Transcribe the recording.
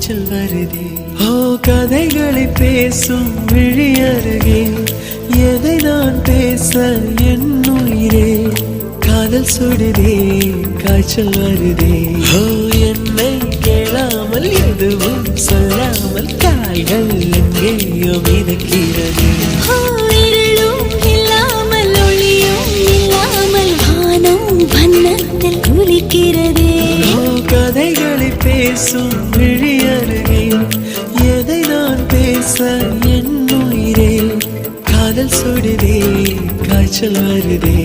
காய்ச்சல் வருதே. ஓ கதைகளை பேசும் விழி அருகே எதை நான் பேச என் உயிரே காதல் சுடுதே காய்ச்சல் வருதே. ஓ என்னை கேளாமல் எதுவும் சொல்லாமல் கால்கள் எங்கேயோ மிதக்கிறது. இருளும் இல்லாமல் ஒளியும் இல்லாமல் வானம் வண்ணத்தில் குளிக்கிறதே. கதைகளை பேசும் விழி அருகே எதை நான் பேச என் உயிரே காதல் சுடுதே காய்ச்சல் வருதே.